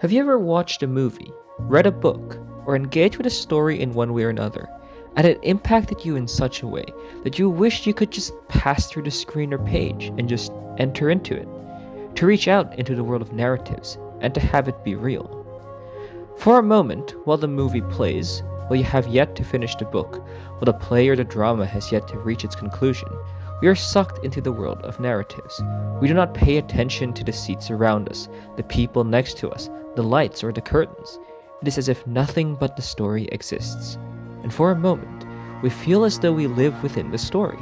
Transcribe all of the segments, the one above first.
Have you ever watched a movie, read a book, or engaged with a story in one way or another, and it impacted you in such a way that you wished you could just pass through the screen or page and just enter into it, to reach out into the world of narratives and to have it be real? For a moment, while the movie plays, while you have yet to finish the book, while the play or the drama has yet to reach its conclusion, we are sucked into the world of narratives. We do not pay attention to the seats around us, the people next to us, the lights or the curtains. It is as if nothing but the story exists. And for a moment, we feel as though we live within the story.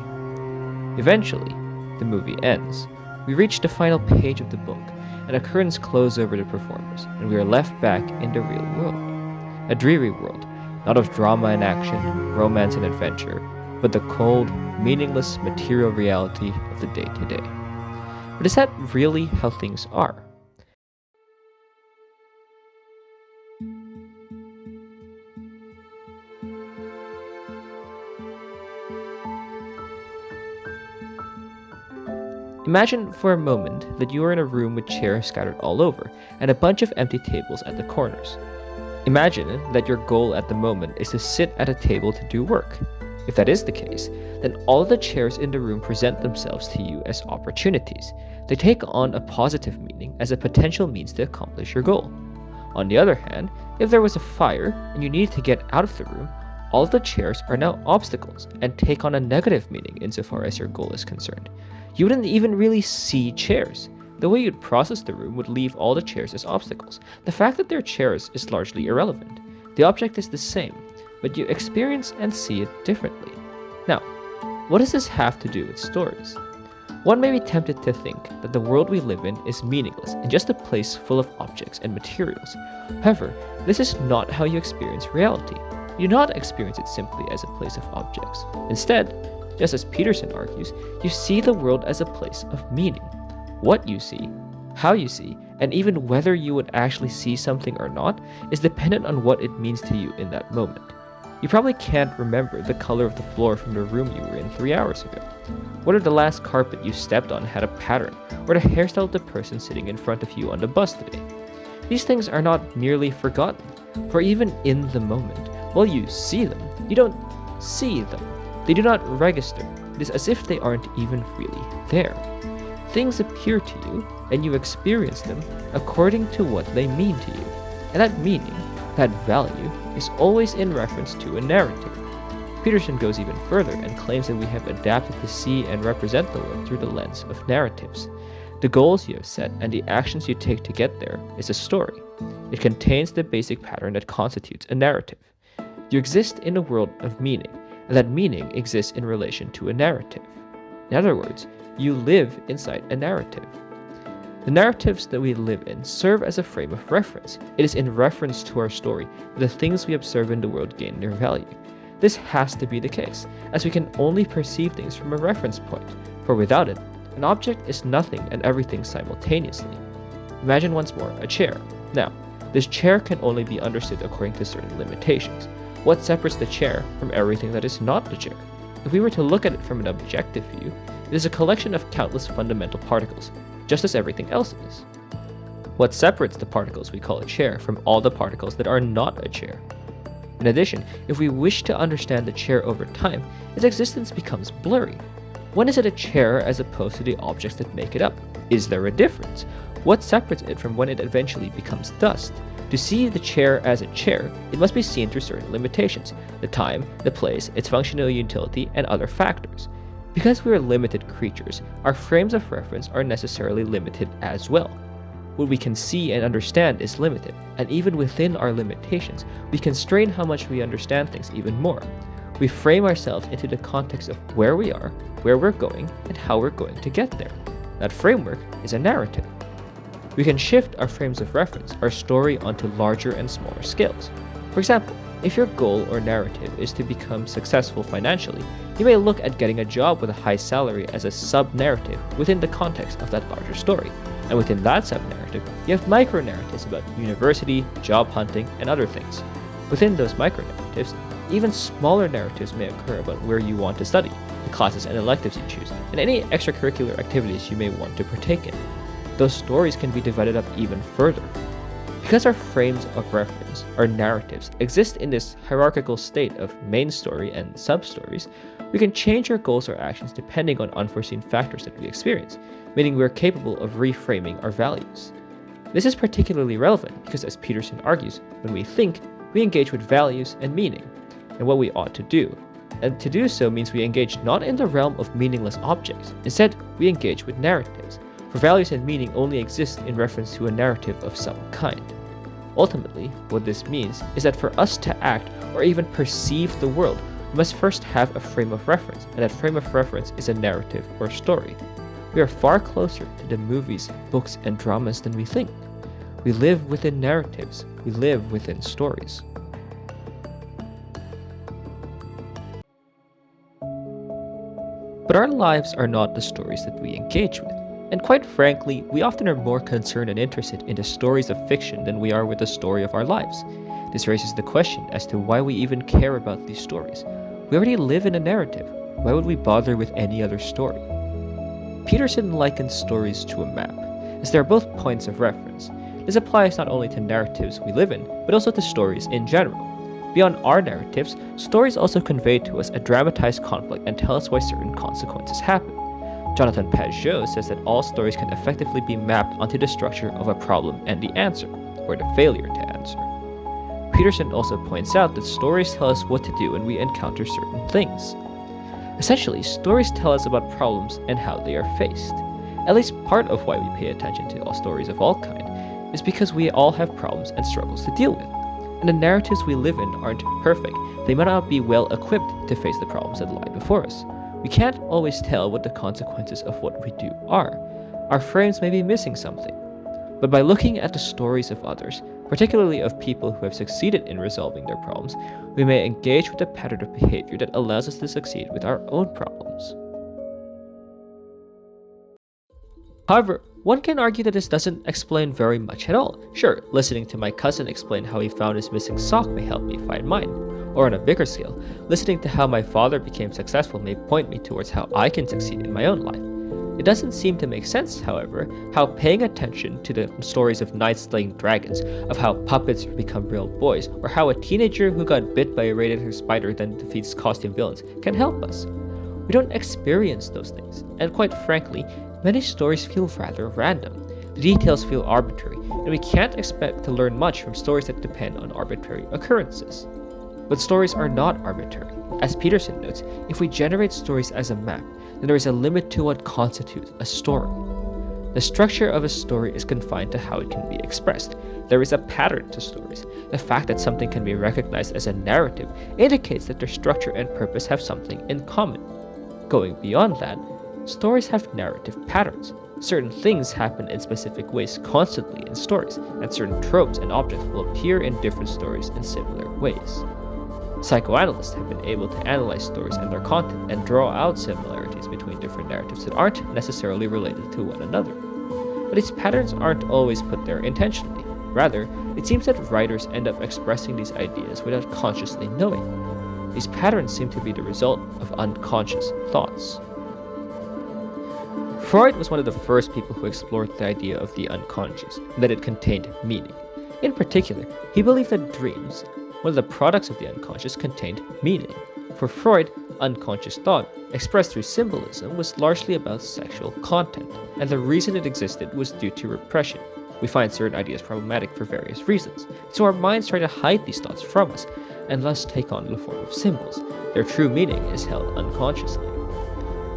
Eventually, the movie ends. We reach the final page of the book, and the curtains close over the performers, and we are left back in the real world. A dreary world, not of drama and action, romance and adventure, but the cold, meaningless material reality of the day-to-day. But is that really how things are? Imagine for a moment that you are in a room with chairs scattered all over and a bunch of empty tables at the corners. Imagine that your goal at the moment is to sit at a table to do work. If that is the case, then all of the chairs in the room present themselves to you as opportunities. They take on a positive meaning as a potential means to accomplish your goal. On the other hand, if there was a fire and you needed to get out of the room, all of the chairs are now obstacles and take on a negative meaning insofar as your goal is concerned. You wouldn't even really see chairs. The way you'd process the room would leave all the chairs as obstacles. The fact that they're chairs is largely irrelevant. The object is the same, but you experience and see it differently. Now, what does this have to do with stories? One may be tempted to think that the world we live in is meaningless and just a place full of objects and materials. However, this is not how you experience reality. You do not experience it simply as a place of objects. Instead, just as Peterson argues, you see the world as a place of meaning. What you see, how you see, and even whether you would actually see something or not is dependent on what it means to you in that moment. You probably can't remember the color of the floor from the room you were in 3 hours ago, whether the last carpet you stepped on had a pattern, or the hairstyle of the person sitting in front of you on the bus today. These things are not merely forgotten, for even in the moment, while you see them, you don't see them. They do not register. It is as if they aren't even really there. Things appear to you, and you experience them according to what they mean to you. And that meaning, that value, is always in reference to a narrative. Peterson goes even further and claims that we have adapted to see and represent the world through the lens of narratives. The goals you have set and the actions you take to get there is a story. It contains the basic pattern that constitutes a narrative. You exist in a world of meaning, and that meaning exists in relation to a narrative. In other words, you live inside a narrative. The narratives that we live in serve as a frame of reference. It is in reference to our story that the things we observe in the world gain their value. This has to be the case, as we can only perceive things from a reference point, for without it, an object is nothing and everything simultaneously. Imagine once more a chair. Now, this chair can only be understood according to certain limitations. What separates the chair from everything that is not the chair? If we were to look at it from an objective view, it is a collection of countless fundamental particles, just as everything else is. What separates the particles we call a chair from all the particles that are not a chair? In addition, if we wish to understand the chair over time, its existence becomes blurry. When is it a chair as opposed to the objects that make it up? Is there a difference? What separates it from when it eventually becomes dust? To see the chair as a chair, it must be seen through certain limitations: the time, the place, its functional utility, and other factors. Because we are limited creatures, our frames of reference are necessarily limited as well. What we can see and understand is limited, and even within our limitations, we constrain how much we understand things even more. We frame ourselves into the context of where we are, where we're going, and how we're going to get there. That framework is a narrative. We can shift our frames of reference, our story, onto larger and smaller scales. For example, if your goal or narrative is to become successful financially, you may look at getting a job with a high salary as a sub-narrative within the context of that larger story. And within that sub-narrative, you have micro-narratives about university, job hunting, and other things. Within those micro-narratives, even smaller narratives may occur about where you want to study, the classes and electives you choose, and any extracurricular activities you may want to partake in. Those stories can be divided up even further. Because our frames of reference, our narratives, exist in this hierarchical state of main story and sub-stories, we can change our goals or actions depending on unforeseen factors that we experience, meaning we are capable of reframing our values. This is particularly relevant because, as Peterson argues, when we think, we engage with values and meaning, and what we ought to do. And to do so means we engage not in the realm of meaningless objects. Instead, we engage with narratives, for values and meaning only exist in reference to a narrative of some kind. Ultimately, what this means is that for us to act or even perceive the world, we must first have a frame of reference, and that frame of reference is a narrative or story. We are far closer to the movies, books, and dramas than we think. We live within narratives. We live within stories. But our lives are not the stories that we engage with. And quite frankly, we often are more concerned and interested in the stories of fiction than we are with the story of our lives. This raises the question as to why we even care about these stories. We already live in a narrative. Why would we bother with any other story? Peterson likens stories to a map, as they are both points of reference. This applies not only to narratives we live in, but also to stories in general. Beyond our narratives, stories also convey to us a dramatized conflict and tell us why certain consequences happen. Jonathan Pageau says that all stories can effectively be mapped onto the structure of a problem and the answer, or the failure to answer. Peterson also points out that stories tell us what to do when we encounter certain things. Essentially, stories tell us about problems and how they are faced. At least part of why we pay attention to all stories of all kind is because we all have problems and struggles to deal with. And the narratives we live in aren't perfect. They might not be well equipped to face the problems that lie before us. We can't always tell what the consequences of what we do are. Our frames may be missing something. But by looking at the stories of others, particularly of people who have succeeded in resolving their problems, we may engage with a pattern of behavior that allows us to succeed with our own problems. However, one can argue that this doesn't explain very much at all. Sure, listening to my cousin explain how he found his missing sock may help me find mine. Or on a bigger scale, listening to how my father became successful may point me towards how I can succeed in my own life. It doesn't seem to make sense, however, how paying attention to the stories of knights slaying dragons, of how puppets become real boys, or how a teenager who got bit by a radioactive spider then defeats costume villains can help us. We don't experience those things, and quite frankly, many stories feel rather random. The details feel arbitrary, and we can't expect to learn much from stories that depend on arbitrary occurrences. But stories are not arbitrary. As Peterson notes, if we generate stories as a map, then there is a limit to what constitutes a story. The structure of a story is confined to how it can be expressed. There is a pattern to stories. The fact that something can be recognized as a narrative indicates that their structure and purpose have something in common. Going beyond that, stories have narrative patterns. Certain things happen in specific ways constantly in stories, and certain tropes and objects will appear in different stories in similar ways. Psychoanalysts have been able to analyze stories and their content and draw out similarities between different narratives that aren't necessarily related to one another. But these patterns aren't always put there intentionally. Rather, it seems that writers end up expressing these ideas without consciously knowing. These patterns seem to be the result of unconscious thoughts. Freud was one of the first people who explored the idea of the unconscious, and that it contained meaning. In particular, he believed that dreams, one of the products of the unconscious, contained meaning. For Freud, unconscious thought, expressed through symbolism, was largely about sexual content, and the reason it existed was due to repression. We find certain ideas problematic for various reasons, so our minds try to hide these thoughts from us, and thus take on the form of symbols. Their true meaning is held unconsciously.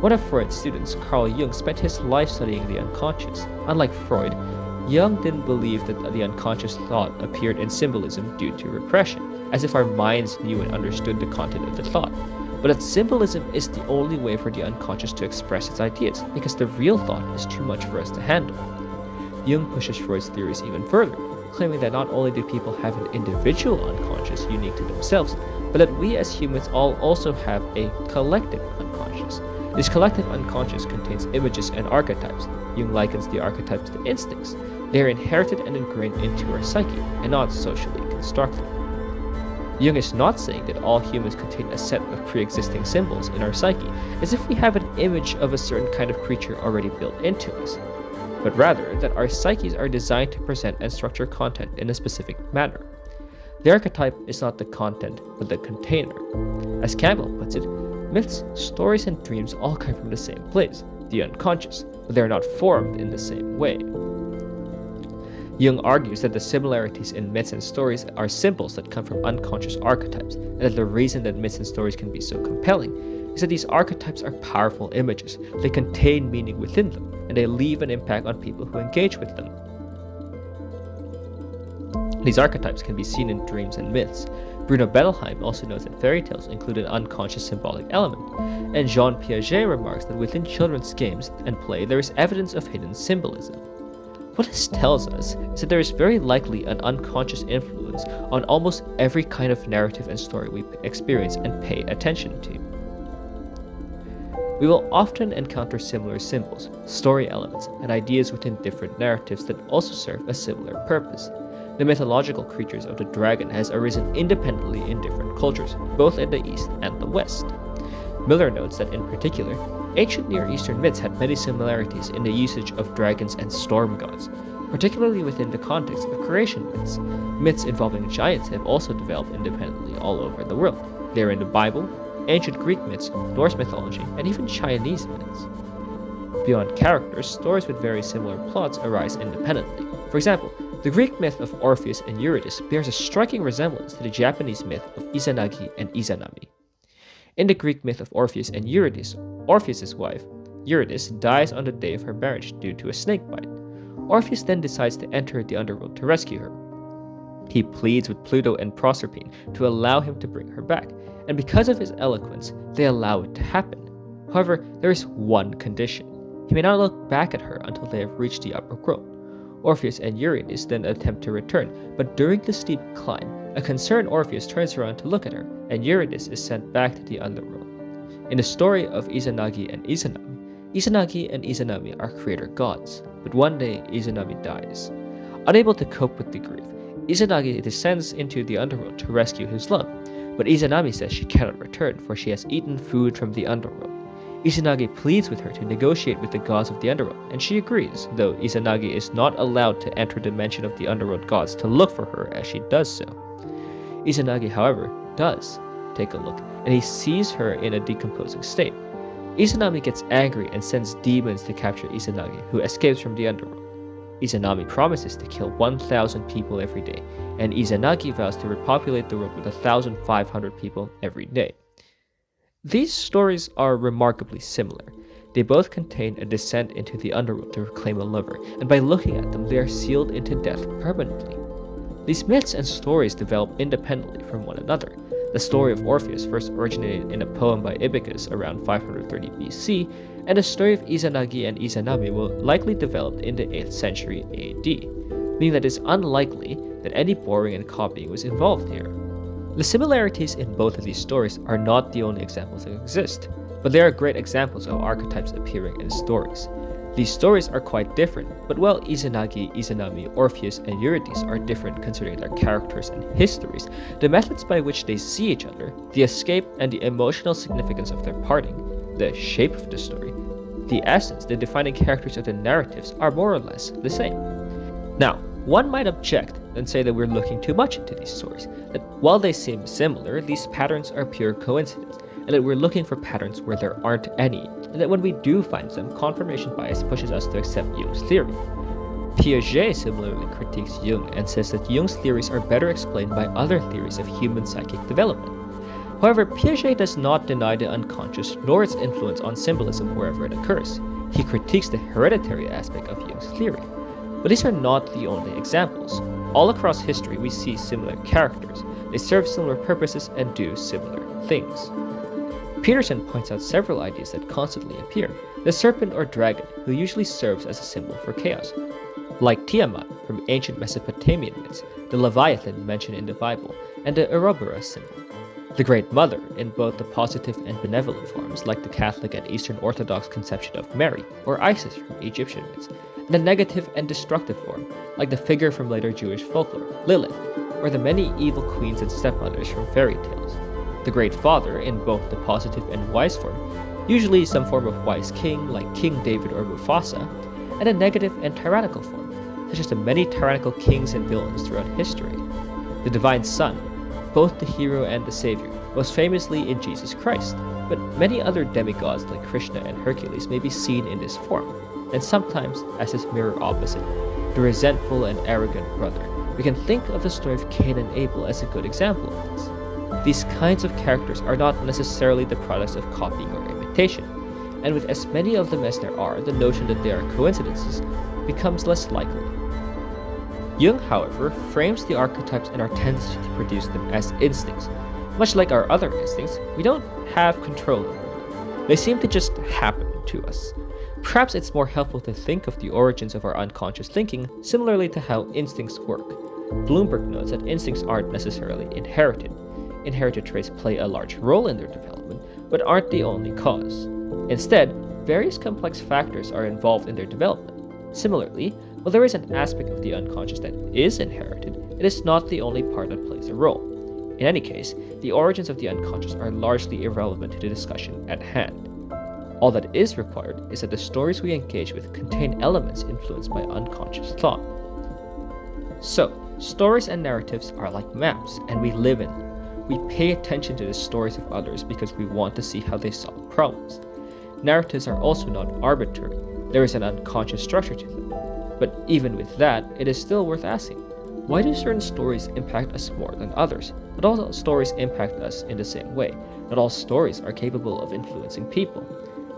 One of Freud's students, Carl Jung, spent his life studying the unconscious. Unlike Freud, Jung didn't believe that the unconscious thought appeared in symbolism due to repression, as if our minds knew and understood the content of the thought, but that symbolism is the only way for the unconscious to express its ideas, because the real thought is too much for us to handle. Jung pushes Freud's theories even further, claiming that not only do people have an individual unconscious unique to themselves, but that we as humans all also have a collective unconscious. This collective unconscious contains images and archetypes. Jung likens the archetypes to instincts. They are inherited and ingrained into our psyche, and not socially constructed. Jung is not saying that all humans contain a set of pre-existing symbols in our psyche, as if we have an image of a certain kind of creature already built into us. but rather that our psyches are designed to present and structure content in a specific manner. The archetype is not the content, but the container. As Campbell puts it, myths, stories, and dreams all come from the same place, the unconscious, but they are not formed in the same way. Jung argues that the similarities in myths and stories are symbols that come from unconscious archetypes, and that the reason that myths and stories can be so compelling is that these archetypes are powerful images. They contain meaning within them, and they leave an impact on people who engage with them. These archetypes can be seen in dreams and myths. Bruno Bettelheim also notes that fairy tales include an unconscious symbolic element, and Jean Piaget remarks that within children's games and play there is evidence of hidden symbolism. What this tells us is that there is very likely an unconscious influence on almost every kind of narrative and story we experience and pay attention to. We will often encounter similar symbols, story elements, and ideas within different narratives that also serve a similar purpose. The mythological creatures of the dragon has arisen independently in different cultures, both in the East and the West. Miller notes that in particular, ancient Near Eastern myths had many similarities in the usage of dragons and storm gods, particularly within the context of creation myths. Myths involving giants have also developed independently all over the world. They are in the Bible, ancient Greek myths, Norse mythology, and even Chinese myths. Beyond characters, stories with very similar plots arise independently. For example, the Greek myth of Orpheus and Eurydice bears a striking resemblance to the Japanese myth of Izanagi and Izanami. In the Greek myth of Orpheus and Eurydice, Orpheus' wife, Eurydice, dies on the day of her marriage due to a snake bite. Orpheus then decides to enter the underworld to rescue her. He pleads with Pluto and Proserpine to allow him to bring her back, and because of his eloquence, they allow it to happen. However, there is one condition. He may not look back at her until they have reached the upper world. Orpheus and Eurydice then attempt to return, but during the steep climb, a concerned Orpheus turns around to look at her, and Eurydice is sent back to the underworld. In the story of Izanagi and Izanami are creator gods, but one day Izanami dies. Unable to cope with the grief, Izanagi descends into the underworld to rescue his love, but Izanami says she cannot return for she has eaten food from the underworld. Izanagi pleads with her to negotiate with the gods of the underworld, and she agrees, though Izanagi is not allowed to enter the dimension of the underworld gods to look for her as she does so. Izanagi, however, does take a look, and he sees her in a decomposing state. Izanami gets angry and sends demons to capture Izanagi, who escapes from the underworld. Izanami promises to kill 1,000 people every day, and Izanagi vows to repopulate the world with 1,500 people every day. These stories are remarkably similar. They both contain a descent into the underworld to reclaim a lover, and by looking at them, they are sealed into death permanently. These myths and stories develop independently from one another. The story of Orpheus first originated in a poem by Ibycus around 530 BC, and the story of Izanagi and Izanami will likely develop in the 8th century AD, meaning that it is unlikely that any borrowing and copying was involved here. The similarities in both of these stories are not the only examples that exist, but they are great examples of archetypes appearing in stories. These stories are quite different, but while Izanagi, Izanami, Orpheus, and Eurydice are different considering their characters and histories, the methods by which they see each other, the escape and the emotional significance of their parting, the shape of the story, the essence, the defining characters of the narratives are more or less the same. Now, one might object and say that we're looking too much into these stories, that while they seem similar, these patterns are pure coincidence, and that we're looking for patterns where there aren't any, and that when we do find them, confirmation bias pushes us to accept Jung's theory. Piaget similarly critiques Jung and says that Jung's theories are better explained by other theories of human psychic development. However, Piaget does not deny the unconscious nor its influence on symbolism wherever it occurs. He critiques the hereditary aspect of Jung's theory. But these are not the only examples. All across history, we see similar characters. They serve similar purposes and do similar things. Peterson points out several ideas that constantly appear. The serpent or dragon, who usually serves as a symbol for chaos. Like Tiamat from ancient Mesopotamian myths, the Leviathan mentioned in the Bible, and the Ouroboros symbol. The Great Mother in both the positive and benevolent forms, like the Catholic and Eastern Orthodox conception of Mary, or Isis from Egyptian myths, and the negative and destructive form, like the figure from later Jewish folklore, Lilith, or the many evil queens and stepmothers from fairy tales. The Great Father in both the positive and wise form, usually some form of wise king like King David or Mufasa, and a negative and tyrannical form, such as the many tyrannical kings and villains throughout history. The divine Son, both the hero and the savior, most famously in Jesus Christ, but many other demigods like Krishna and Hercules may be seen in this form, and sometimes as his mirror opposite, the resentful and arrogant brother. We can think of the story of Cain and Abel as a good example of this. These kinds of characters are not necessarily the products of copying or imitation, and with as many of them as there are, the notion that they are coincidences becomes less likely. Jung, however, frames the archetypes and our tendency to produce them as instincts. Much like our other instincts, we don't have control over them. They seem to just happen to us. Perhaps it's more helpful to think of the origins of our unconscious thinking similarly to how instincts work. Bloomberg notes that instincts aren't necessarily inherited. Inherited traits play a large role in their development, but aren't the only cause. Instead, various complex factors are involved in their development. Similarly, while there is an aspect of the unconscious that is inherited, it is not the only part that plays a role. In any case, the origins of the unconscious are largely irrelevant to the discussion at hand. All that is required is that the stories we engage with contain elements influenced by unconscious thought. So, stories and narratives are like maps, and we live in them. We pay attention to the stories of others because we want to see how they solve problems. Narratives are also not arbitrary. There is an unconscious structure to them. But even with that, it is still worth asking, why do certain stories impact us more than others? Not all stories impact us in the same way. Not all stories are capable of influencing people.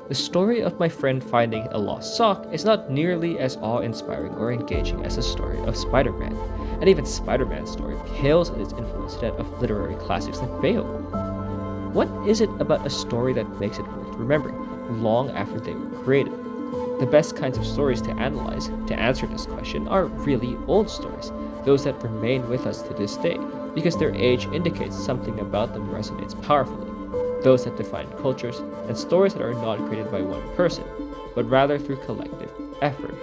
The story of my friend finding a lost sock is not nearly as awe-inspiring or engaging as the story of Spider-Man, and even Spider-Man's story pales in its influence to that of literary classics like Beowulf. What is it about a story that makes it worth remembering long after they were created? The best kinds of stories to analyze, to answer this question, are really old stories, those that remain with us to this day, because their age indicates something about them resonates powerfully. Those that define cultures, and stories that are not created by one person, but rather through collective effort.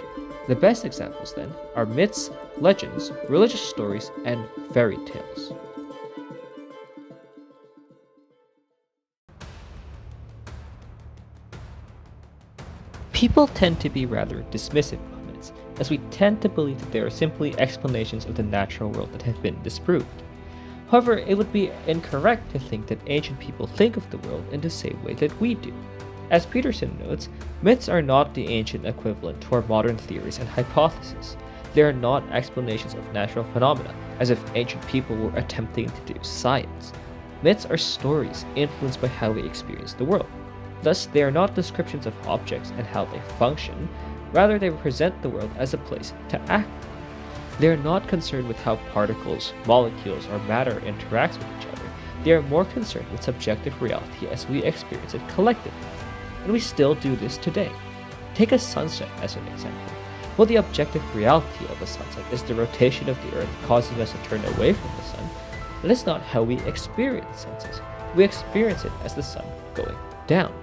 The best examples, then, are myths, legends, religious stories, and fairy tales. People tend to be rather dismissive of myths, as we tend to believe that they are simply explanations of the natural world that have been disproved. However, it would be incorrect to think that ancient people think of the world in the same way that we do. As Peterson notes, myths are not the ancient equivalent to our modern theories and hypotheses. They are not explanations of natural phenomena, as if ancient people were attempting to do science. Myths are stories influenced by how we experience the world. Thus, they are not descriptions of objects and how they function, rather they represent the world as a place to act. They are not concerned with how particles, molecules, or matter interacts with each other. They are more concerned with subjective reality as we experience it collectively. And we still do this today. Take a sunset as an example. While the objective reality of a sunset is the rotation of the Earth causing us to turn away from the sun, that is not how we experience sunsets. We experience it as the sun going down.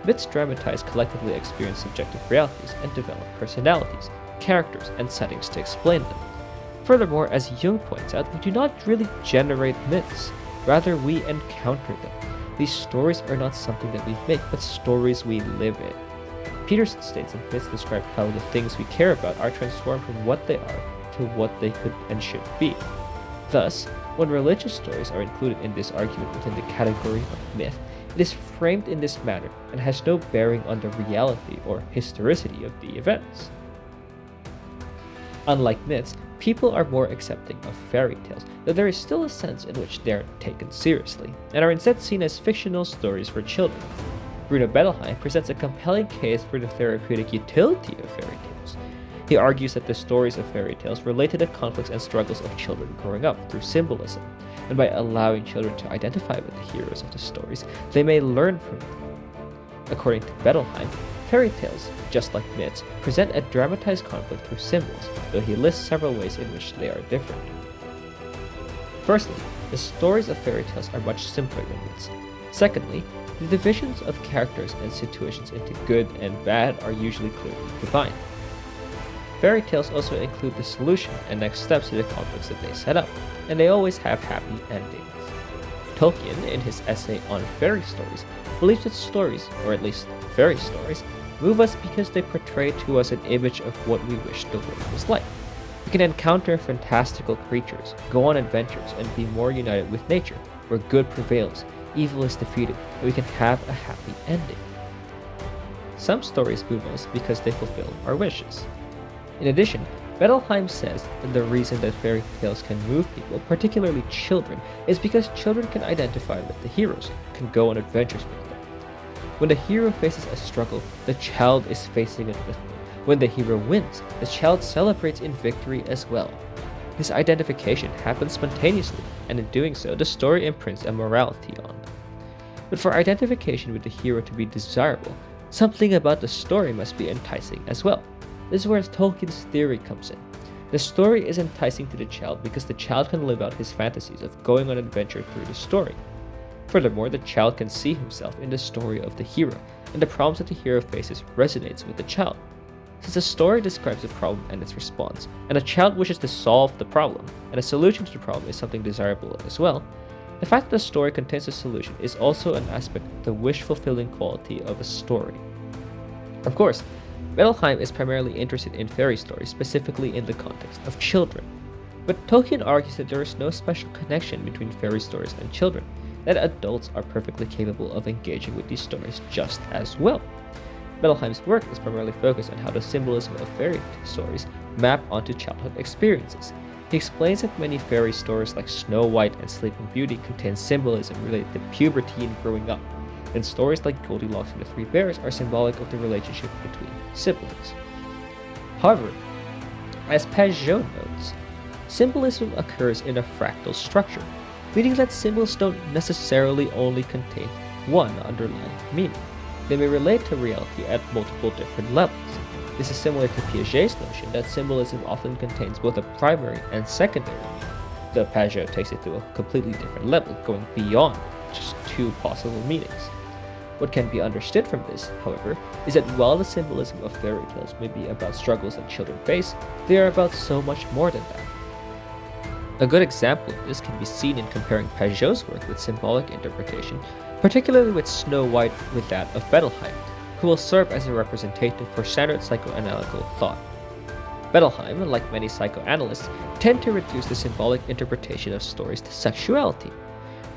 Myths dramatize collectively experienced subjective realities and develop personalities, characters, and settings to explain them. Furthermore, as Jung points out, we do not really generate myths, rather we encounter them. These stories are not something that we make, but stories we live in. Peterson states that myths describe how the things we care about are transformed from what they are to what they could and should be. Thus, when religious stories are included in this argument within the category of myth, it is framed in this manner and has no bearing on the reality or historicity of the events. Unlike myths, people are more accepting of fairy tales, though there is still a sense in which they aren't taken seriously, and are instead seen as fictional stories for children. Bruno Bettelheim presents a compelling case for the therapeutic utility of fairy tales. He argues that the stories of fairy tales relate to the conflicts and struggles of children growing up through symbolism, and by allowing children to identify with the heroes of the stories, they may learn from them. According to Bettelheim, fairy tales, just like myths, present a dramatized conflict through symbols, though he lists several ways in which they are different. Firstly, the stories of fairy tales are much simpler than myths. Secondly, the divisions of characters and situations into good and bad are usually clearly defined. Fairy tales also include the solution and next steps to the conflicts that they set up, and they always have happy endings. Tolkien, in his essay on fairy stories, believes that stories, or at least fairy stories, move us because they portray to us an image of what we wish the world was like. We can encounter fantastical creatures, go on adventures, and be more united with nature, where good prevails, evil is defeated, and we can have a happy ending. Some stories move us because they fulfill our wishes. In addition, Bettelheim says that the reason that fairy tales can move people, particularly children, is because children can identify with the heroes, can go on adventures with them. When the hero faces a struggle, the child is facing it with them. When the hero wins, the child celebrates in victory as well. This identification happens spontaneously, and in doing so, the story imprints a morality on them. But for identification with the hero to be desirable, something about the story must be enticing as well. This is where Tolkien's theory comes in. The story is enticing to the child because the child can live out his fantasies of going on adventure through the story. Furthermore, the child can see himself in the story of the hero, and the problems that the hero faces resonates with the child. Since the story describes a problem and its response, and a child wishes to solve the problem, and a solution to the problem is something desirable as well, the fact that the story contains a solution is also an aspect of the wish-fulfilling quality of a story. Of course, Bettelheim is primarily interested in fairy stories, specifically in the context of children. But Tolkien argues that there is no special connection between fairy stories and children, that adults are perfectly capable of engaging with these stories just as well. Bettelheim's work is primarily focused on how the symbolism of fairy stories map onto childhood experiences. He explains that many fairy stories like Snow White and Sleeping Beauty contain symbolism related to puberty and growing up, and stories like Goldilocks and the Three Bears are symbolic of the relationship between siblings. However, as Pajot notes, symbolism occurs in a fractal structure, meaning that symbols don't necessarily only contain one underlying meaning. They may relate to reality at multiple different levels. This is similar to Piaget's notion that symbolism often contains both a primary and secondary meaning, though Pajot takes it to a completely different level, going beyond just two possible meanings. What can be understood from this, however, is that while the symbolism of fairy tales may be about struggles that children face, they are about so much more than that. A good example of this can be seen in comparing Pajot's work with symbolic interpretation, particularly with Snow White with that of Bettelheim, who will serve as a representative for standard psychoanalytical thought. Bettelheim, like many psychoanalysts, tend to reduce the symbolic interpretation of stories to sexuality,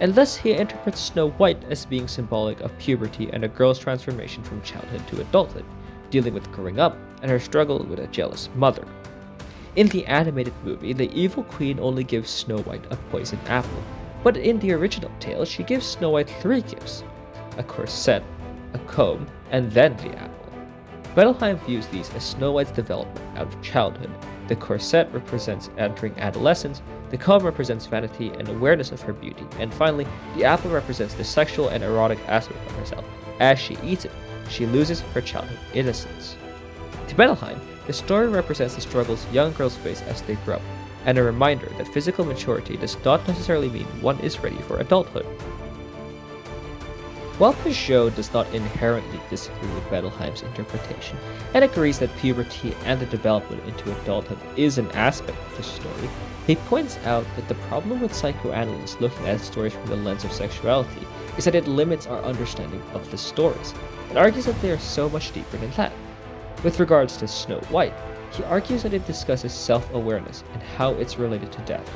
and thus he interprets Snow White as being symbolic of puberty and a girl's transformation from childhood to adulthood, dealing with growing up and her struggle with a jealous mother. In the animated movie, the evil queen only gives Snow White a poisoned apple, but in the original tale, she gives Snow White 3 gifts: a corset, a comb, and then the apple. Bettelheim views these as Snow White's development out of childhood. The corset represents entering adolescence, the comb represents vanity and awareness of her beauty, and finally, the apple represents the sexual and erotic aspect of herself. As she eats it, she loses her childhood innocence. To Bettelheim, the story represents the struggles young girls face as they grow up, and a reminder that physical maturity does not necessarily mean one is ready for adulthood. While Pajot does not inherently disagree with Bettelheim's interpretation and agrees that puberty and the development into adulthood is an aspect of the story, he points out that the problem with psychoanalysts looking at stories from the lens of sexuality is that it limits our understanding of the stories, and argues that they are so much deeper than that. With regards to Snow White, he argues that it discusses self-awareness and how it's related to death.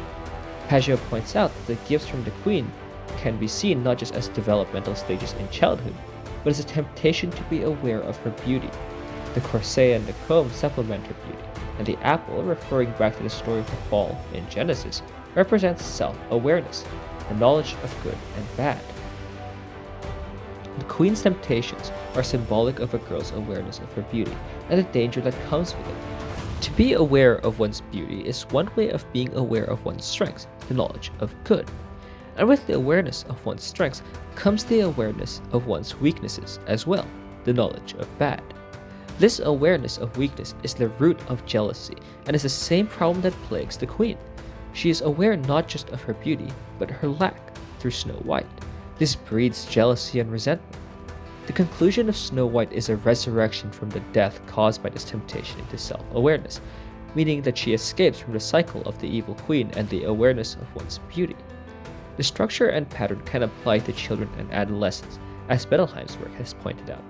Pajot points out that the gifts from the queen can be seen not just as developmental stages in childhood, but as a temptation to be aware of her beauty. The corset and the comb supplement her beauty, and the apple, referring back to the story of the fall in Genesis, represents self-awareness, the knowledge of good and bad. The queen's temptations are symbolic of a girl's awareness of her beauty and the danger that comes with it. To be aware of one's beauty is one way of being aware of one's strengths, the knowledge of good. And with the awareness of one's strengths comes the awareness of one's weaknesses as well, the knowledge of bad. This awareness of weakness is the root of jealousy and is the same problem that plagues the queen. She is aware not just of her beauty, but her lack through Snow White. This breeds jealousy and resentment. The conclusion of Snow White is a resurrection from the death caused by this temptation into self-awareness, meaning that she escapes from the cycle of the evil queen and the awareness of one's beauty. The structure and pattern can apply to children and adolescents, as Bettelheim's work has pointed out.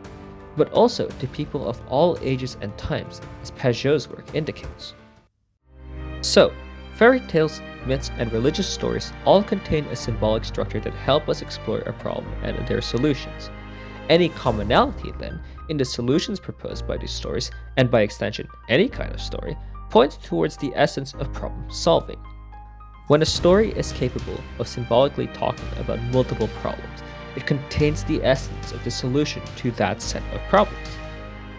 but also to people of all ages and times, as Pageau's work indicates. So, fairy tales, myths, and religious stories all contain a symbolic structure that help us explore a problem and their solutions. Any commonality, then, in the solutions proposed by these stories, and by extension any kind of story, points towards the essence of problem solving. When a story is capable of symbolically talking about multiple problems, it contains the essence of the solution to that set of problems.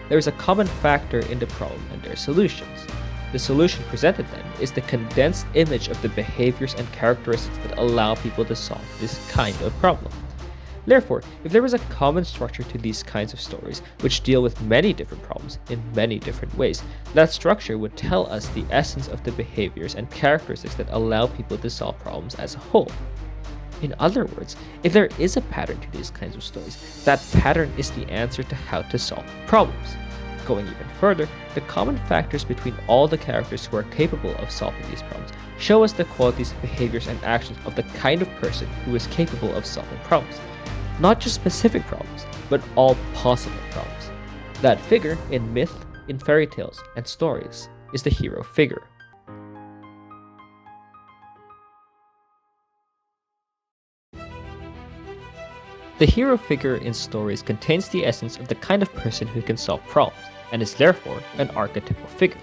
There is a common factor in the problem and their solutions. The solution presented then is the condensed image of the behaviors and characteristics that allow people to solve this kind of problem. Therefore, if there is a common structure to these kinds of stories, which deal with many different problems in many different ways, that structure would tell us the essence of the behaviors and characteristics that allow people to solve problems as a whole. In other words, if there is a pattern to these kinds of stories, that pattern is the answer to how to solve problems. Going even further, the common factors between all the characters who are capable of solving these problems show us the qualities, behaviors, and actions of the kind of person who is capable of solving problems. Not just specific problems, but all possible problems. That figure in myth, in fairy tales, and stories is the hero figure. The hero figure in stories contains the essence of the kind of person who can solve problems, and is therefore an archetypal figure.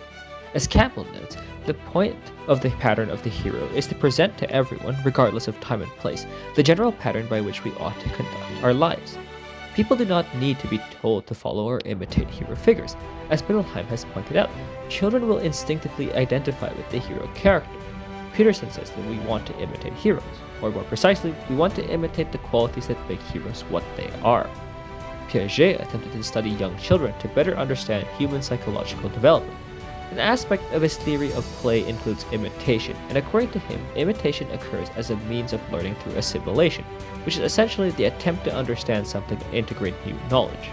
As Campbell notes, the point of the pattern of the hero is to present to everyone, regardless of time and place, the general pattern by which we ought to conduct our lives. People do not need to be told to follow or imitate hero figures. As Biddleheim has pointed out, children will instinctively identify with the hero character. Peterson says that we want to imitate heroes, or more precisely, we want to imitate the qualities that make heroes what they are. Piaget attempted to study young children to better understand human psychological development. An aspect of his theory of play includes imitation, and according to him, imitation occurs as a means of learning through assimilation, which is essentially the attempt to understand something and integrate new knowledge.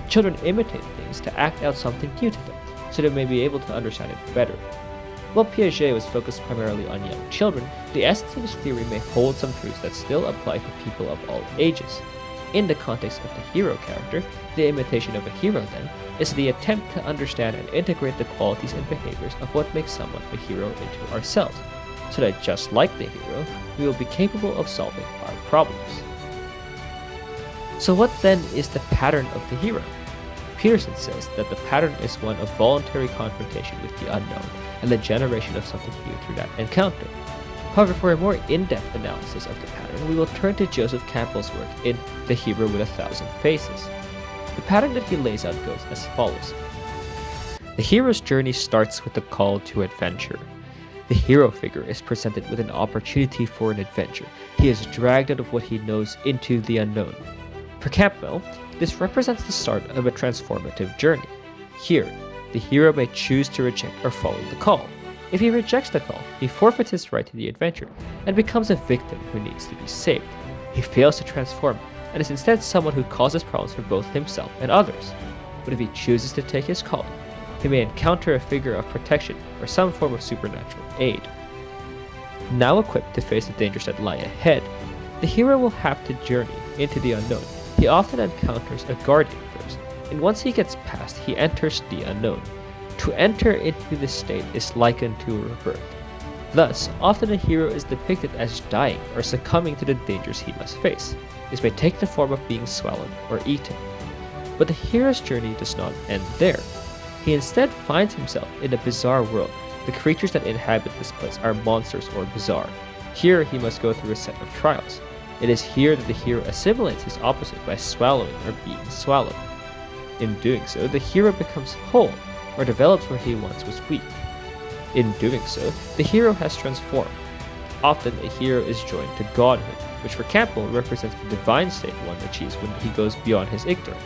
Children imitate things to act out something new to them, so they may be able to understand it better. While Piaget was focused primarily on young children, the essence of his theory may hold some truths that still apply to people of all ages. In the context of the hero character, the imitation of a hero, then, is the attempt to understand and integrate the qualities and behaviors of what makes someone a hero into ourselves, so that just like the hero, we will be capable of solving our problems. So what then is the pattern of the hero? Peterson says that the pattern is one of voluntary confrontation with the unknown and the generation of something new through that encounter. However, for a more in-depth analysis of the pattern, we will turn to Joseph Campbell's work in The Hero with 1,000 Faces. The pattern that he lays out goes as follows. The hero's journey starts with the call to adventure. The hero figure is presented with an opportunity for an adventure. He is dragged out of what he knows into the unknown. For Campbell, this represents the start of a transformative journey. Here, the hero may choose to reject or follow the call. If he rejects the call, he forfeits his right to the adventure and becomes a victim who needs to be saved. He fails to transform and is instead someone who causes problems for both himself and others. But if he chooses to take his calling, he may encounter a figure of protection or some form of supernatural aid. Now equipped to face the dangers that lie ahead, the hero will have to journey into the unknown. He often encounters a guardian first, and once he gets past, he enters the unknown. To enter into this state is likened to a rebirth. Thus, often a hero is depicted as dying or succumbing to the dangers he must face. This may take the form of being swallowed or eaten. But the hero's journey does not end there. He instead finds himself in a bizarre world. The creatures that inhabit this place are monsters or bizarre. Here he must go through a set of trials. It is here that the hero assimilates his opposite by swallowing or being swallowed. In doing so, the hero becomes whole, or develops where he once was weak. In doing so, the hero has transformed. Often a hero is joined to godhood, which for Campbell represents the divine state one achieves when he goes beyond his ignorance.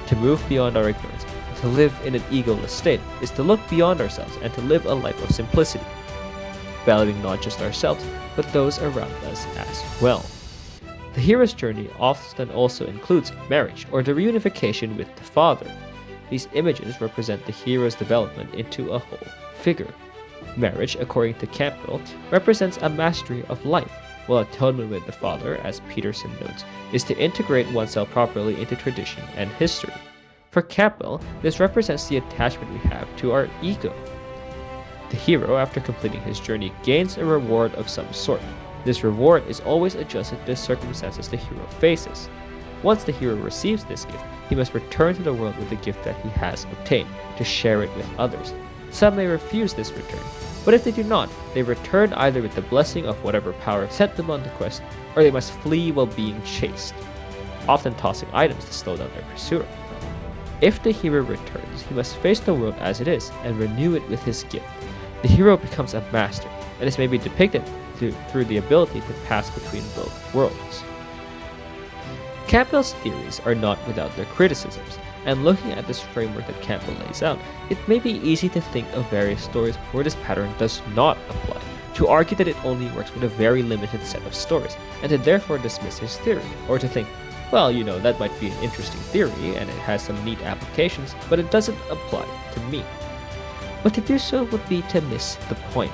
To move beyond our ignorance, and to live in an egoless state, is to look beyond ourselves and to live a life of simplicity, valuing not just ourselves, but those around us as well. The hero's journey often also includes marriage, or the reunification with the father. These images represent the hero's development into a whole figure. Marriage, according to Campbell, represents a mastery of life, while atonement with the father, as Peterson notes, is to integrate oneself properly into tradition and history. For Campbell, this represents the attachment we have to our ego. The hero, after completing his journey, gains a reward of some sort. This reward is always adjusted to the circumstances the hero faces. Once the hero receives this gift, he must return to the world with the gift that he has obtained, to share it with others. Some may refuse this return, but if they do not, they return either with the blessing of whatever power sent them on the quest, or they must flee while being chased, often tossing items to slow down their pursuer. If the hero returns, he must face the world as it is and renew it with his gift. The hero becomes a master, and this may be depicted through the ability to pass between both worlds. Campbell's theories are not without their criticisms, and looking at this framework that Campbell lays out, it may be easy to think of various stories where this pattern does not apply, to argue that it only works with a very limited set of stories, and to therefore dismiss his theory, or to think, well, that might be an interesting theory and it has some neat applications, but it doesn't apply to me. But to do so would be to miss the point.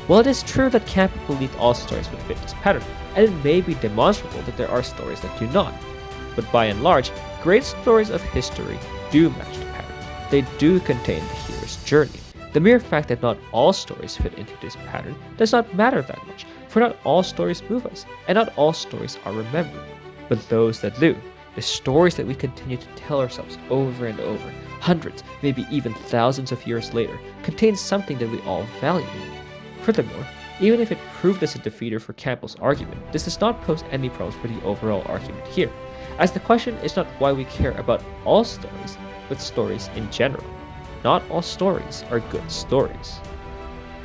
While it is true that Campbell believed all stories would fit this pattern, and it may be demonstrable that there are stories that do not, but by and large, great stories of history do match the pattern. They do contain the hero's journey. The mere fact that not all stories fit into this pattern does not matter that much, for not all stories move us, and not all stories are remembered. But those that do, the stories that we continue to tell ourselves over and over, hundreds, maybe even thousands of years later, contain something that we all value. Furthermore, even if it proved as a defeater for Campbell's argument, this does not pose any problems for the overall argument here, as the question is not why we care about all stories, but stories in general. Not all stories are good stories.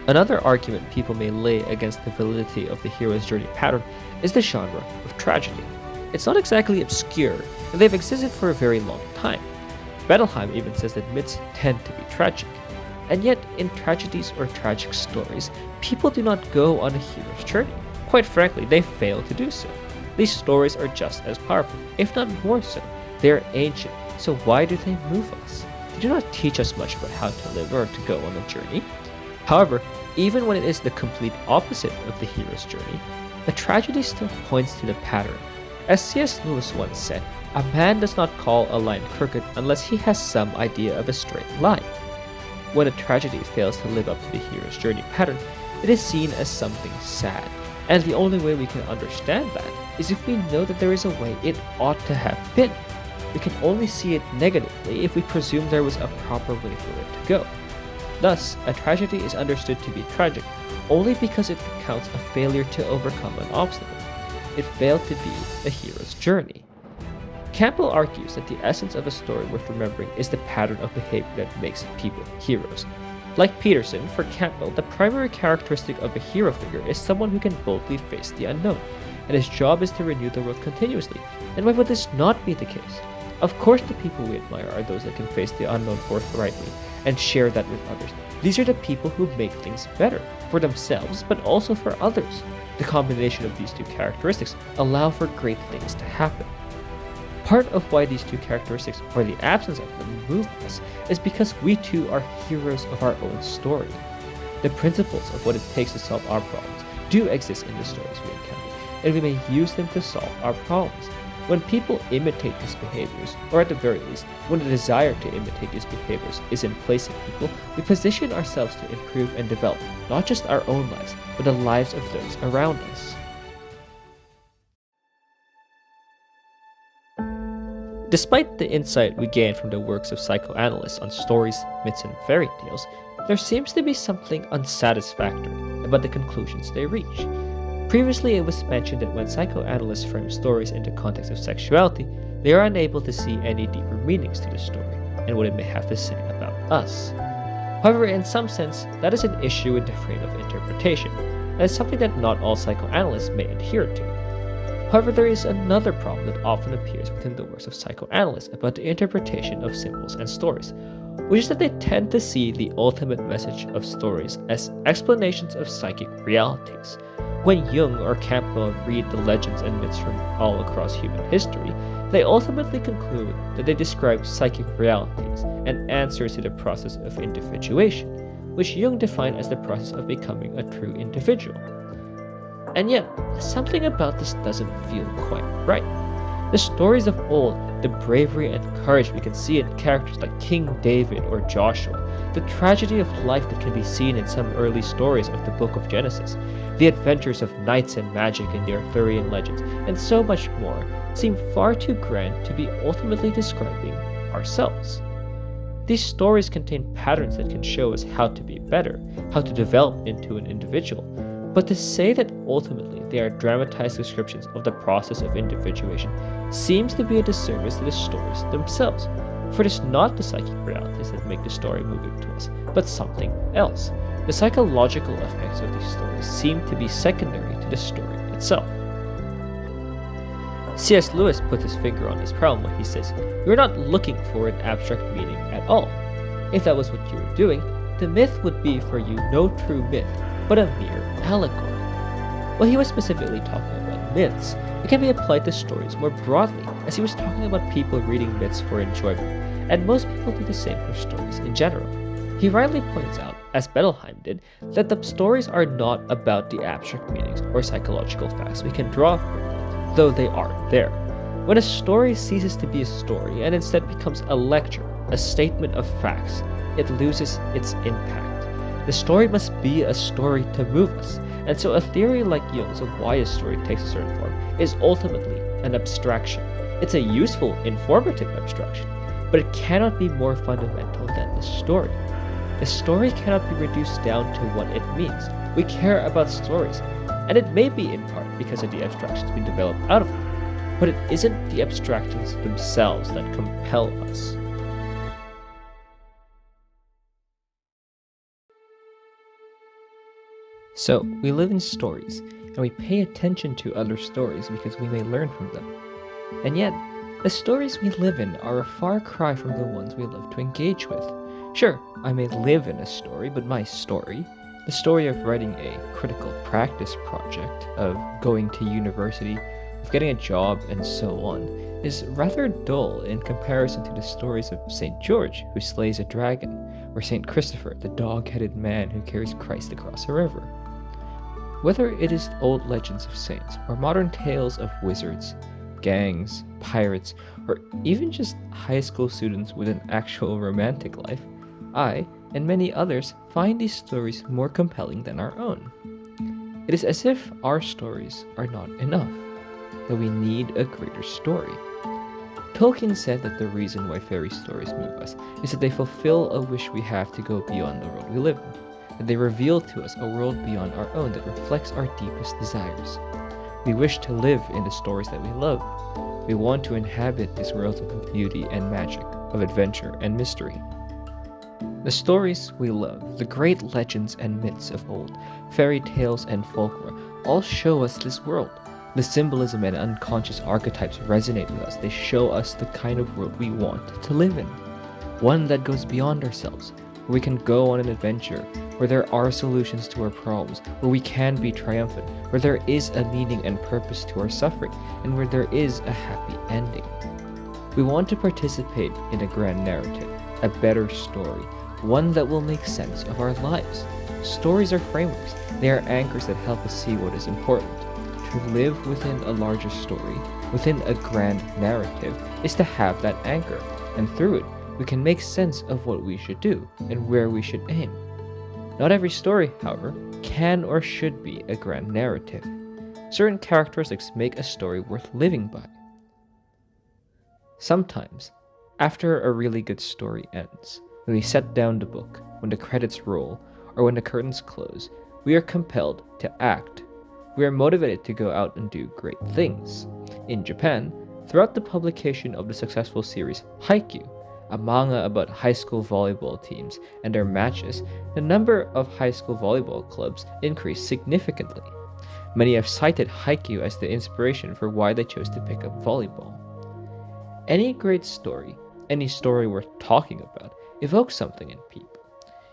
Another argument people may lay against the validity of the hero's journey pattern is the genre of tragedy. It's not exactly obscure, and they've existed for a very long time. Bettelheim even says that myths tend to be tragic. And yet, in tragedies or tragic stories, people do not go on a hero's journey. Quite frankly, they fail to do so. These stories are just as powerful, if not more so. They are ancient, so why do they move us? They do not teach us much about how to live or to go on a journey. However, even when it is the complete opposite of the hero's journey, the tragedy still points to the pattern. As C.S. Lewis once said, a man does not call a line crooked unless he has some idea of a straight line. When a tragedy fails to live up to the hero's journey pattern, it is seen as something sad, and the only way we can understand that is if we know that there is a way it ought to have been. We can only see it negatively if we presume there was a proper way for it to go. Thus, a tragedy is understood to be tragic only because it recounts a failure to overcome an obstacle. It failed to be a hero's journey. Campbell argues that the essence of a story worth remembering is the pattern of behavior that makes people heroes. Like Peterson, for Campbell, the primary characteristic of a hero figure is someone who can boldly face the unknown, and his job is to renew the world continuously. And why would this not be the case? Of course, the people we admire are those that can face the unknown forthrightly and share that with others. These are the people who make things better, for themselves, but also for others. The combination of these two characteristics allow for great things to happen. Part of why these two characteristics, or the absence of them, move us is because we too are heroes of our own story. The principles of what it takes to solve our problems do exist in the stories we encounter, and we may use them to solve our problems. When people imitate these behaviors, or at the very least, when a desire to imitate these behaviors is in place in people, we position ourselves to improve and develop not just our own lives, but the lives of those around us. Despite the insight we gain from the works of psychoanalysts on stories, myths, and fairy tales, there seems to be something unsatisfactory about the conclusions they reach. Previously, it was mentioned that when psychoanalysts frame stories in the context of sexuality, they are unable to see any deeper meanings to the story and what it may have to say about us. However, in some sense, that is an issue with the frame of interpretation, and is something that not all psychoanalysts may adhere to. However, there is another problem that often appears within the works of psychoanalysts about the interpretation of symbols and stories, which is that they tend to see the ultimate message of stories as explanations of psychic realities. When Jung or Campbell read the legends and myths from all across human history, they ultimately conclude that they describe psychic realities and answers to the process of individuation, which Jung defined as the process of becoming a true individual. And yet, something about this doesn't feel quite right. The stories of old, the bravery and courage we can see in characters like King David or Joshua, the tragedy of life that can be seen in some early stories of the book of Genesis, the adventures of knights and magic in the Arthurian legends, and so much more, seem far too grand to be ultimately describing ourselves. These stories contain patterns that can show us how to be better, how to develop into an individual, but to say that ultimately they are dramatized descriptions of the process of individuation seems to be a disservice to the stories themselves, for it is not the psychic realities that make the story moving to us, but something else. The psychological effects of these stories seem to be secondary to the story itself. C.S. Lewis puts his finger on this problem when he says, "You're not looking for an abstract meaning at all. If that was what you were doing, the myth would be for you no true myth, but a mere allegory." While he was specifically talking about myths, it can be applied to stories more broadly, as he was talking about people reading myths for enjoyment, and most people do the same for stories in general. He rightly points out, as Bettelheim did, that the stories are not about the abstract meanings or psychological facts we can draw from them, though they are there. When a story ceases to be a story and instead becomes a lecture, a statement of facts, it loses its impact. The story must be a story to move us, and so a theory like Jung's of why a story takes a certain form is ultimately an abstraction. It's a useful, informative abstraction, but it cannot be more fundamental than the story. The story cannot be reduced down to what it means. We care about stories, and it may be in part because of the abstractions we develop out of them, but it isn't the abstractions themselves that compel us. So, we live in stories, and we pay attention to other stories because we may learn from them. And yet, the stories we live in are a far cry from the ones we love to engage with. Sure, I may live in a story, but my story, the story of writing a critical practice project, of going to university, of getting a job, and so on, is rather dull in comparison to the stories of St. George, who slays a dragon, or St. Christopher, the dog-headed man who carries Christ across a river. Whether it is old legends of saints, or modern tales of wizards, gangs, pirates, or even just high school students with an actual romantic life, I, and many others, find these stories more compelling than our own. It is as if our stories are not enough, that we need a greater story. Tolkien said that the reason why fairy stories move us is that they fulfill a wish we have to go beyond the world we live in, that they reveal to us a world beyond our own that reflects our deepest desires. We wish to live in the stories that we love. We want to inhabit these worlds of beauty and magic, of adventure and mystery. The stories we love, the great legends and myths of old, fairy tales and folklore, all show us this world. The symbolism and unconscious archetypes resonate with us. They show us the kind of world we want to live in. One that goes beyond ourselves, where we can go on an adventure, where there are solutions to our problems, where we can be triumphant, where there is a meaning and purpose to our suffering, and where there is a happy ending. We want to participate in a grand narrative, a better story, one that will make sense of our lives. Stories are frameworks. They are anchors that help us see what is important. To live within a larger story, within a grand narrative, is to have that anchor, and through it, we can make sense of what we should do and where we should aim. Not every story, however, can or should be a grand narrative. Certain characteristics make a story worth living by. Sometimes, after a really good story ends, when we set down the book, when the credits roll, or when the curtains close, we are compelled to act. We are motivated to go out and do great things. In Japan, throughout the publication of the successful series Haikyuu, a manga about high school volleyball teams and their matches, the number of high school volleyball clubs increased significantly. Many have cited Haikyuu as the inspiration for why they chose to pick up volleyball. Any great story, any story worth talking about, evokes something in people.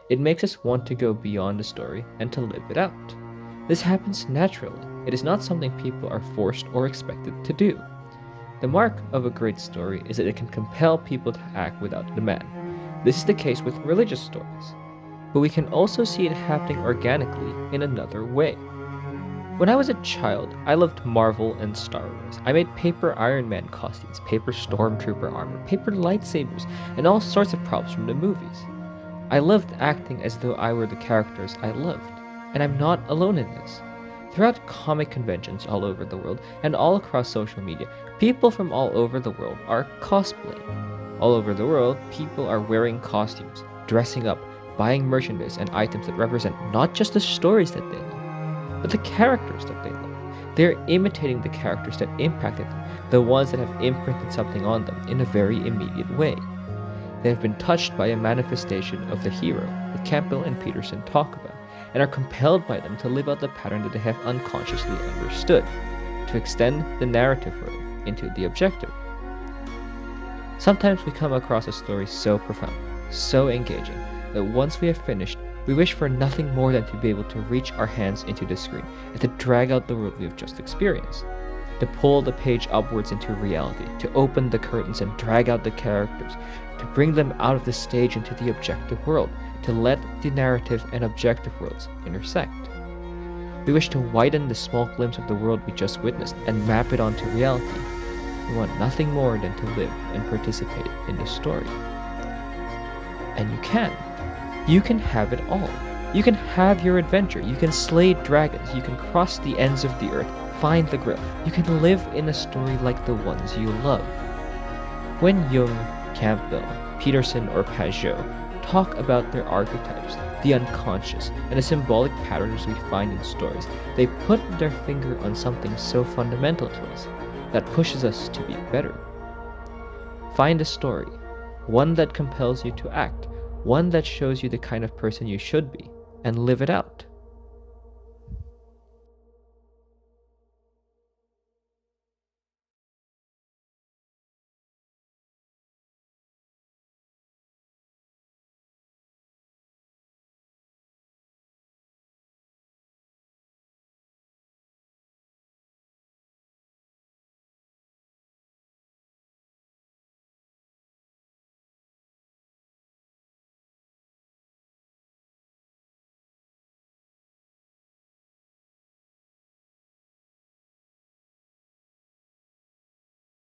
It makes us want to go beyond the story and to live it out. This happens naturally. It is not something people are forced or expected to do. The mark of a great story is that it can compel people to act without demand. This is the case with religious stories, but we can also see it happening organically in another way. When I was a child, I loved Marvel and Star Wars. I made paper Iron Man costumes, paper Stormtrooper armor, paper lightsabers, and all sorts of props from the movies. I loved acting as though I were the characters I loved, and I'm not alone in this. Throughout comic conventions all over the world and all across social media, people from all over the world are cosplaying. All over the world, people are wearing costumes, dressing up, buying merchandise and items that represent not just the stories that they love, but the characters that they love. They're imitating the characters that impacted them, the ones that have imprinted something on them in a very immediate way. They have been touched by a manifestation of the hero that Campbell and Peterson talk about, and are compelled by them to live out the pattern that they have unconsciously understood, to extend the narrative road into the objective. Sometimes we come across a story so profound, so engaging, that once we have finished, we wish for nothing more than to be able to reach our hands into the screen and to drag out the world we have just experienced, to pull the page upwards into reality, to open the curtains and drag out the characters, to bring them out of the stage into the objective world, to let the narrative and objective worlds intersect. We wish to widen the small glimpse of the world we just witnessed and map it onto reality. We want nothing more than to live and participate in the story. And you can. You can have it all. You can have your adventure. You can slay dragons. You can cross the ends of the earth, find the Grail. You can live in a story like the ones you love. When Jung, Campbell, Peterson, or Pajot talk about their archetypes, the unconscious, and the symbolic patterns we find in stories, they put their finger on something so fundamental to us that pushes us to be better. Find a story, one that compels you to act, one that shows you the kind of person you should be, and live it out.